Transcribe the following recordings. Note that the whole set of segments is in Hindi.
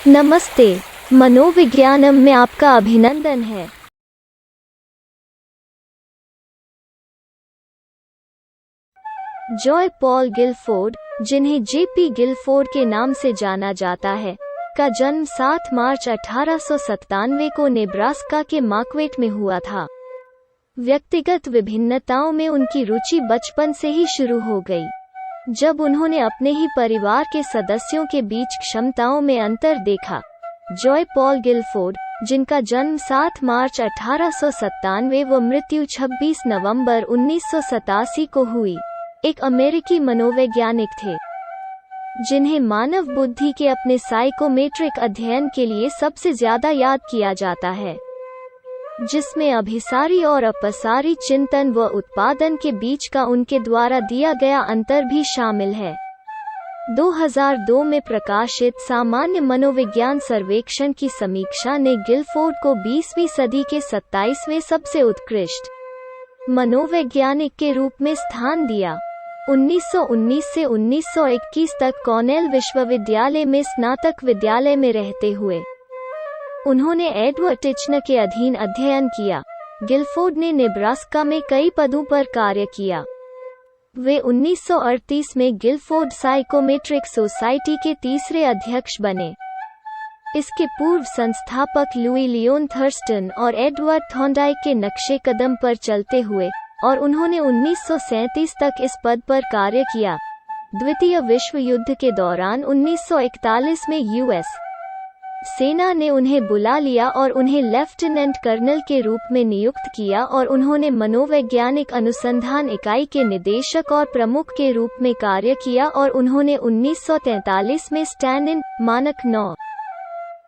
नमस्ते। मनोविज्ञानम में आपका अभिनंदन है। जॉय पॉल गिलफोर्ड, जिन्हें जेपी गिलफोर्ड के नाम से जाना जाता है, का जन्म 7 मार्च 1897 को नेब्रास्का के मार्क्वेट में हुआ था। व्यक्तिगत विभिन्नताओं में उनकी रुचि बचपन से ही शुरू हो गई, जब उन्होंने अपने ही परिवार के सदस्यों के बीच क्षमताओं में अंतर देखा। जॉय पॉल गिलफोर्ड, जिनका जन्म 7 मार्च 1897 व मृत्यु 26 नवंबर 1987 को हुई, एक अमेरिकी मनोवैज्ञानिक थे, जिन्हें मानव बुद्धि के अपने साइकोमेट्रिक अध्ययन के लिए सबसे ज्यादा याद किया जाता है, जिसमें अभिसारी और अपसारी चिंतन व उत्पादन के बीच का उनके द्वारा दिया गया अंतर भी शामिल है। 2002 में प्रकाशित सामान्य मनोविज्ञान सर्वेक्षण की समीक्षा ने गिलफोर्ड को 20वीं सदी के 27वें सबसे उत्कृष्ट मनोवैज्ञानिक के रूप में स्थान दिया। 1919 से 1921 तक कॉर्नेल विश्वविद्यालय में स्नातक विद्यालय में रहते हुए उन्होंने एडवर्ड टिचनर के अधीन अध्ययन किया। गिलफोर्ड ने नेब्रास्का में कई पदों पर कार्य किया। वे 1938 में गिलफोर्ड साइकोमेट्रिक सोसाइटी के तीसरे अध्यक्ष बने। इसके पूर्व संस्थापक लुई लियोन थर्स्टन और एडवर्ड थॉर्नडाइक के नक्शे कदम पर चलते हुए, और उन्होंने 1937 तक इस पद पर कार्य किया। द्वितीय विश्व युद्ध के दौरान 1941 में यूएस सेना ने उन्हें बुला लिया और उन्हें लेफ्टिनेंट कर्नल के रूप में नियुक्त किया, और उन्होंने मनोवैज्ञानिक अनुसंधान इकाई के निदेशक और प्रमुख के रूप में कार्य किया, और उन्होंने 1943 में स्टैंड इन मानक 9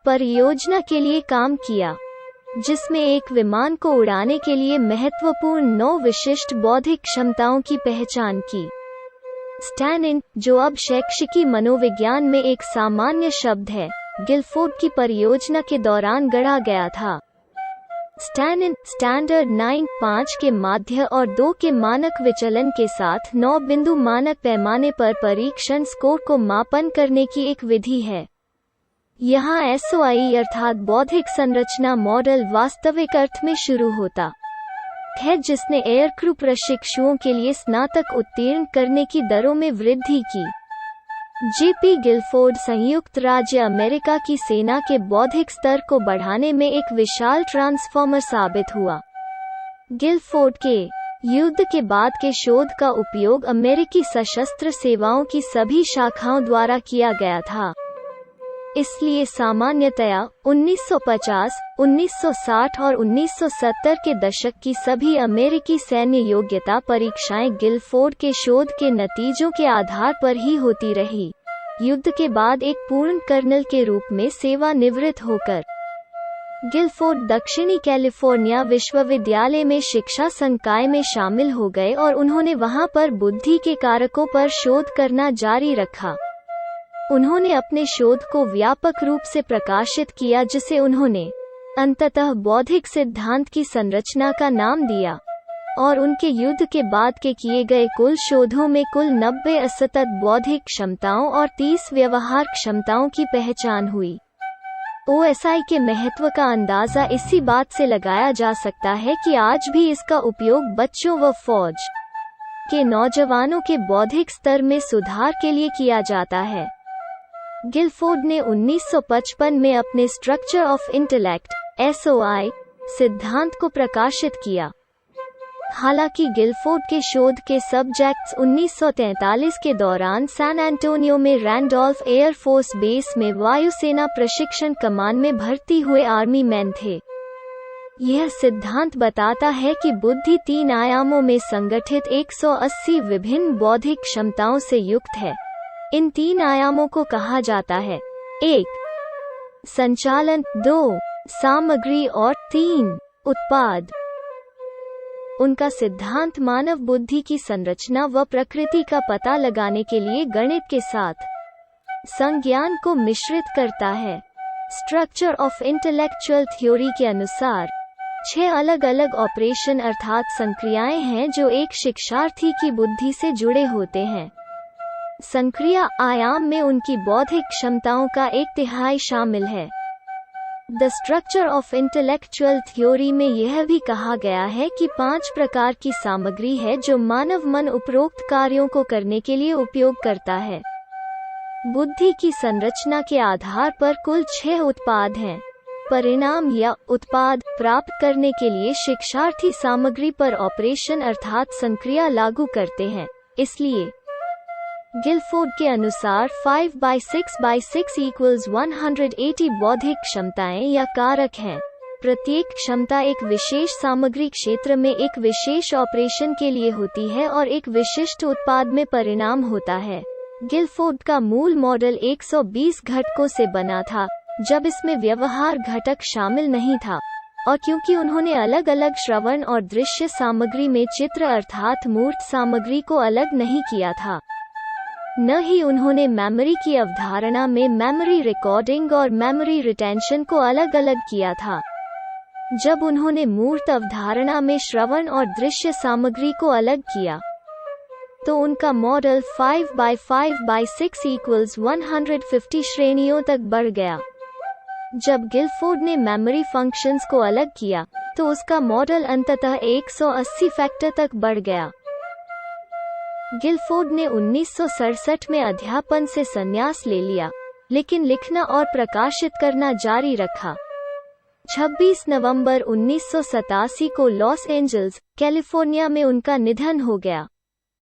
परियोजना के लिए काम किया, जिसमें एक विमान को उड़ाने के लिए महत्वपूर्ण 9 विशिष्ट बौद्धिक क्षमताओं की पहचान की। स्टैंड इन, जो अब शैक्षिकी मनोविज्ञान में एक सामान्य शब्द है, गिलफोर्ड की परियोजना के दौरान गढ़ा गया था। स्टैंड इन स्टैंडर्ड 9.5 के माध्य और 2 के मानक विचलन के साथ 9 बिंदु मानक पैमाने पर परीक्षण स्कोर को मापन करने की एक विधि है। यहाँ एसओआई अर्थात बौद्धिक संरचना मॉडल वास्तविक अर्थ में शुरू होता है, जिसने एयरक्रू प्रशिक्षुओं के लिए स्नातक उत्तीर्ण करने की दरों में वृद्धि की। जेपी गिलफोर्ड संयुक्त राज्य अमेरिका की सेना के बौद्धिक स्तर को बढ़ाने में एक विशाल ट्रांसफॉर्मर साबित हुआ। गिलफोर्ड के युद्ध के बाद के शोध का उपयोग अमेरिकी सशस्त्र सेवाओं की सभी शाखाओं द्वारा किया गया था। इसलिए सामान्यतया 1950, 1960 और 1970 के दशक की सभी अमेरिकी सैन्य योग्यता परीक्षाएं गिलफोर्ड के शोध के नतीजों के आधार पर ही होती रही। युद्ध के बाद एक पूर्ण कर्नल के रूप में सेवानिवृत्त होकर गिलफोर्ड दक्षिणी कैलिफोर्निया विश्वविद्यालय में शिक्षा संकाय में शामिल हो गए, और उन्होंने वहां पर बुद्धि के कारकों पर शोध करना जारी रखा। उन्होंने अपने शोध को व्यापक रूप से प्रकाशित किया, जिसे उन्होंने अंततः बौद्धिक सिद्धांत की संरचना का नाम दिया, और उनके युद्ध के बाद के किए गए कुल शोधों में कुल 90 असतत बौद्धिक क्षमताओं और 30 व्यवहार क्षमताओं की पहचान हुई। ओएसआई के महत्व का अंदाजा इसी बात से लगाया जा सकता है कि आज भी इसका उपयोग बच्चों व फौज के नौजवानों के बौद्धिक स्तर में सुधार के लिए किया जाता है। गिलफोर्ड ने 1955 में अपने स्ट्रक्चर ऑफ इंटेलेक्ट (SOI) सिद्धांत को प्रकाशित किया। हालांकि गिलफोर्ड के शोध के सब्जेक्ट्स 1943 के दौरान सैन एंटोनियो में रैंडोल्फ एयर फोर्स बेस में वायुसेना प्रशिक्षण कमान में भर्ती हुए आर्मी मैन थे। यह सिद्धांत बताता है कि बुद्धि 3 आयामों में संगठित 180 विभिन्न बौद्धिक क्षमताओं से युक्त है। इन 3 आयामों को कहा जाता है: 1 संचालन, 2 सामग्री और 3 उत्पाद। उनका सिद्धांत मानव बुद्धि की संरचना व प्रकृति का पता लगाने के लिए गणित के साथ संज्ञान को मिश्रित करता है। स्ट्रक्चर ऑफ इंटेलेक्चुअल थ्योरी के अनुसार 6 अलग-अलग ऑपरेशन अर्थात संक्रियाएं हैं जो एक शिक्षार्थी की बुद्धि से जुड़े होते हैं। संक्रिया आयाम में उनकी बौद्धिक क्षमताओं का 1/3 शामिल है। The structure of intellectual theory में यह भी कहा गया है कि 5 प्रकार की सामग्री है जो मानव मन उपरोक्त कार्यों को करने के लिए उपयोग करता है। बुद्धि की संरचना के आधार पर कुल 6 उत्पाद हैं। परिणाम या उत्पाद प्राप्त करने के लिए शिक्षार्थी सामग्री पर ऑपरेशन अर्थात संक्रिया लागू करते हैं। इसलिए गिलफोर्ड के अनुसार 5/6/6 = 180 बौद्धिक क्षमताएं या कारक हैं। प्रत्येक क्षमता एक विशेष सामग्री क्षेत्र में एक विशेष ऑपरेशन के लिए होती है और एक विशिष्ट उत्पाद में परिणाम होता है। गिलफोर्ड का मूल मॉडल 120 घटकों से बना था, जब इसमें व्यवहार घटक शामिल नहीं था, और क्योंकि उन्होंने अलग अलग श्रवण और दृश्य सामग्री में चित्र अर्थात मूर्त सामग्री को अलग नहीं किया था, न ही उन्होंने मेमोरी की अवधारणा में मेमोरी रिकॉर्डिंग और मेमोरी रिटेंशन को अलग अलग किया था। जब उन्होंने मूर्त अवधारणा में श्रवण और दृश्य सामग्री को अलग किया, तो उनका मॉडल 5/5/6 = 150 श्रेणियों तक बढ़ गया। जब गिलफोर्ड ने मेमोरी फंक्शंस को अलग किया, तो उसका मॉडल अंततः 180 फैक्टर तक बढ़ गया। गिलफोर्ड ने 1967 में अध्यापन से संन्यास ले लिया, लेकिन लिखना और प्रकाशित करना जारी रखा। 26 नवंबर 1987 को लॉस एंजल्स, कैलिफोर्निया में उनका निधन हो गया।